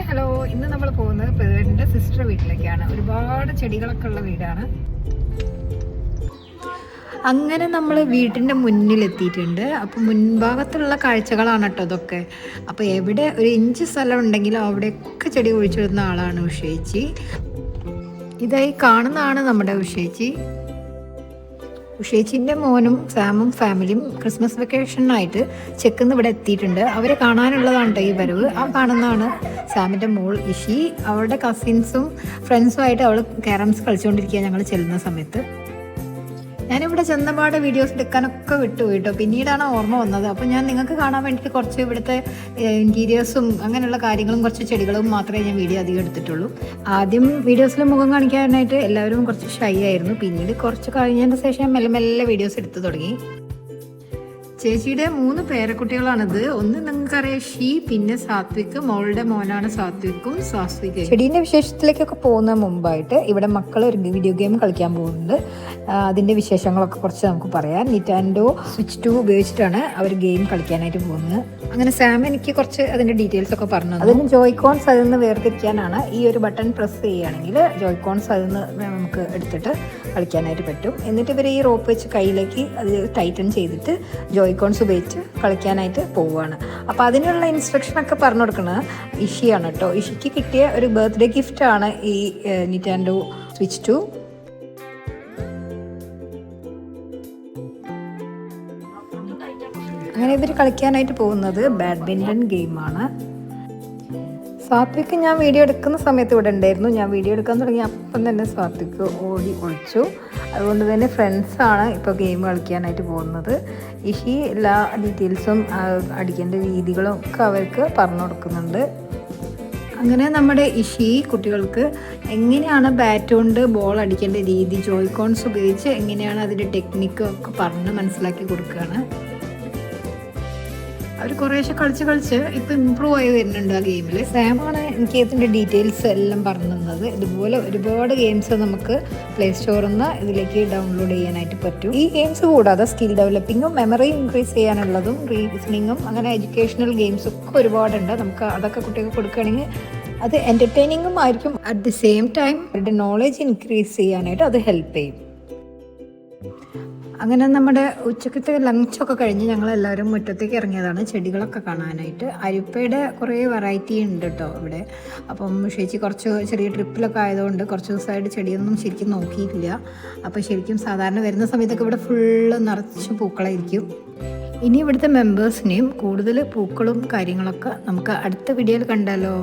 Hi hello, ഇന്ന് നമ്മൾ പോകുന്നത് പേരിൻ്റെ സിസ്റ്റർ വീട്ടിലേക്കാണ്. ഒരുപാട് ചെടികളൊക്കെ ഉള്ള വീടാണ്. അങ്ങനെ നമ്മൾ വീട്ടിൻ്റെ മുന്നിലെത്തിയിട്ടുണ്ട്. അപ്പോൾ മുൻഭാഗത്തുള്ള കാഴ്ചകളാണ് കേട്ടോ ഇതൊക്കെ. അപ്പോൾ എവിടെ ഒരു ഇഞ്ച് സ്ഥലം ഉണ്ടെങ്കിലും അവിടെയൊക്കെ ചെടി കുഴിച്ചിടുന്ന ആളാണ് ഉഷേച്ചി. ഇതായി കാണുന്നതാണ് നമ്മുടെ ഉഷേച്ചി. ഉഷേച്ചിൻ്റെ മോനും സാമും ഫാമിലിയും ക്രിസ്മസ് വെക്കേഷനായിട്ട് ചെക്കുന്ന് ഇവിടെ എത്തിയിട്ടുണ്ട്. അവരെ കാണാനുള്ളതാണ് കേട്ടോ ഈ വരവ്. ആ കാണുന്നതാണ് സാമിൻ്റെ മോൾ ഇഷി. അവളുടെ കസിൻസും ഫ്രണ്ട്സുമായിട്ട് അവൾ ക്യാരംസ് കളിച്ചുകൊണ്ടിരിക്കുക ഞങ്ങൾ ചെല്ലുന്ന സമയത്ത്. ഞാനിവിടെ ചെന്നപാട് വീഡിയോസ് എടുക്കാനൊക്കെ വിട്ടുപോയി കേട്ടോ. പിന്നീടാണ് ഓർമ്മ വന്നത്. അപ്പോൾ ഞാൻ നിങ്ങൾക്ക് കാണാൻ വേണ്ടിയിട്ട് കുറച്ച് ഇവിടുത്തെ ഇൻറ്റീരിയേഴ്സും അങ്ങനെയുള്ള കാര്യങ്ങളും കുറച്ച് ചെടികളും മാത്രമേ ഞാൻ വീഡിയോ അധികം എടുത്തിട്ടുള്ളൂ. ആദ്യം വീഡിയോസിൽ മുഖം കാണിക്കാനായിട്ട് എല്ലാവരും കുറച്ച് ഷൈ ആയിരുന്നു. പിന്നീട് കുറച്ച് കഴിഞ്ഞതിൻ്റെ ശേഷം മെല്ലെ മെല്ലെ വീഡിയോസ് എടുത്തു തുടങ്ങി. ചേച്ചിയുടെ 3 പേരക്കുട്ടികളാണിത്. ഒന്ന് നിങ്ങൾക്കറിയാം ഷീ, പിന്നെ സാത്വിക്, മോളുടെ മോനാണ് സാത്വിക്കും സാസ്വിക. ചെടീൻ്റെ വിശേഷത്തിലേക്കൊക്കെ പോകുന്ന മുമ്പായിട്ട് ഇവിടെ മക്കൾ ഒരു വീഡിയോ ഗെയിം കളിക്കാൻ പോകുന്നുണ്ട്. അതിൻ്റെ വിശേഷങ്ങളൊക്കെ കുറച്ച് നമുക്ക് പറയാം. നിറ്റാൻഡോ സ്വിച്ച് 2 ഉപയോഗിച്ചിട്ടാണ് അവർ ഗെയിം കളിക്കാനായിട്ട് പോകുന്നത്. അങ്ങനെ സാം എനിക്ക് കുറച്ച് അതിൻ്റെ ഡീറ്റെയിൽസ് ഒക്കെ പറഞ്ഞു. അതിന് ജോയ്ക്കോൺസ് അതിൽ നിന്ന് വേർതിരിക്കാനാണ്. ഈ ഒരു ബട്ടൺ പ്രസ് ചെയ്യുകയാണെങ്കിൽ ജോയ്ക്കോൺസ് അതിൽ നിന്ന് നമുക്ക് എടുത്തിട്ട് കളിക്കാനായിട്ട് പറ്റും. എന്നിട്ട് ഇവർ ഈ റോപ്പ് വെച്ച് കയ്യിലേക്ക് അത് ടൈറ്റൻ ചെയ്തിട്ട് ജോയ്ക്കോൺസ് ഉപയോഗിച്ച് കളിക്കാനായിട്ട് പോവുകയാണ്. അപ്പോൾ അതിനുള്ള ഇൻസ്ട്രക്ഷനൊക്കെ പറഞ്ഞു കൊടുക്കുന്നത് ഇഷിയാണ് കേട്ടോ. ഇഷിക്ക് കിട്ടിയ ഒരു ബർത്ത്ഡേ ഗിഫ്റ്റാണ് ഈ നിറ്റാൻഡോ സ്വിച്ച് 2. അങ്ങനെ ഇവർ കളിക്കാനായിട്ട് പോകുന്നത് ബാഡ്മിൻ്റൺ ഗെയിമാണ്. സാത്വിക്ക് ഞാൻ വീഡിയോ എടുക്കുന്ന സമയത്ത് ഇവിടെ ഉണ്ടായിരുന്നു. ഞാൻ വീഡിയോ എടുക്കാൻ തുടങ്ങി അപ്പം തന്നെ സാത്വിക്ക് ഓടി ഒളിച്ചു. അതുകൊണ്ട് തന്നെ ഫ്രണ്ട്സാണ് ഇപ്പോൾ ഗെയിം കളിക്കാനായിട്ട് പോകുന്നത്. ഇഷി എല്ലാ ഡീറ്റെയിൽസും അടിക്കേണ്ട രീതികളും ഒക്കെ അവർക്ക് പറഞ്ഞു കൊടുക്കുന്നുണ്ട്. അങ്ങനെ നമ്മുടെ ഇഷി കുട്ടികൾക്ക് എങ്ങനെയാണ് ബാറ്റ് കൊണ്ട് ബോൾ അടിക്കേണ്ട രീതി, ജോയ്ക്കോൺസ് ഉപയോഗിച്ച് എങ്ങനെയാണ് അതിൻ്റെ ടെക്നിക്ക് ഒക്കെ പറഞ്ഞ് മനസ്സിലാക്കി കൊടുക്കുകയാണ്. അവർ കുറേശ്ശെ കളിച്ച് ഇപ്പോൾ ഇമ്പ്രൂവ് ആയി വരുന്നുണ്ട് ആ ഗെയിമിൽ. സാമാണ് എനിക്ക് ഇതിൻ്റെ ഡീറ്റെയിൽസ് എല്ലാം പറഞ്ഞു തന്നത്. ഇതുപോലെ ഒരുപാട് ഗെയിംസ് നമുക്ക് പ്ലേ സ്റ്റോറിൽ നിന്ന് ഇതിലേക്ക് ഡൗൺലോഡ് ചെയ്യാനായിട്ട് പറ്റും. ഈ ഗെയിംസ് കൂടാതെ സ്കിൽ ഡെവലപ്പിങ്ങും മെമ്മറി ഇൻക്രീസ് ചെയ്യാനുള്ളതും റീസണിങ്ങും അങ്ങനെ എഡ്യൂക്കേഷണൽ ഗെയിംസും ഒക്കെ ഒരുപാടുണ്ട്. നമുക്ക് അതൊക്കെ കുട്ടികൾക്ക് കൊടുക്കുകയാണെങ്കിൽ അത് എൻ്റർടൈനിങ്ങും ആയിരിക്കും. അറ്റ് ദി സെയിം ടൈം അവരുടെ നോളേജ് ഇൻക്രീസ് ചെയ്യാനായിട്ട് അത് ഹെൽപ്പ് ചെയ്യും. അങ്ങനെ നമ്മുടെ ഉച്ചക്കത്തെ ലഞ്ചൊക്കെ കഴിഞ്ഞ് ഞങ്ങളെല്ലാവരും മുറ്റത്തേക്ക് ഇറങ്ങിയതാണ് ചെടികളൊക്കെ കാണാനായിട്ട്. അരിപ്പയുടെ കുറേ വെറൈറ്റി ഉണ്ട് കേട്ടോ ഇവിടെ. അപ്പം ചേച്ചി കുറച്ച് ചെറിയ ട്രിപ്പിലൊക്കെ ആയതുകൊണ്ട് കുറച്ച് ദിവസമായിട്ട് ചെടിയൊന്നും ശരിക്കും നോക്കിയിട്ടില്ല. അപ്പോൾ ശരിക്കും സാധാരണ വരുന്ന സമയത്തൊക്കെ ഇവിടെ ഫുള്ള് നിറച്ച് പൂക്കളായിരിക്കും. ഇനി ഇവിടുത്തെ മെമ്പേഴ്സിനെയും കൂടുതൽ പൂക്കളും കാര്യങ്ങളൊക്കെ നമുക്ക് അടുത്ത വീഡിയോയിൽ കണ്ടാലോ.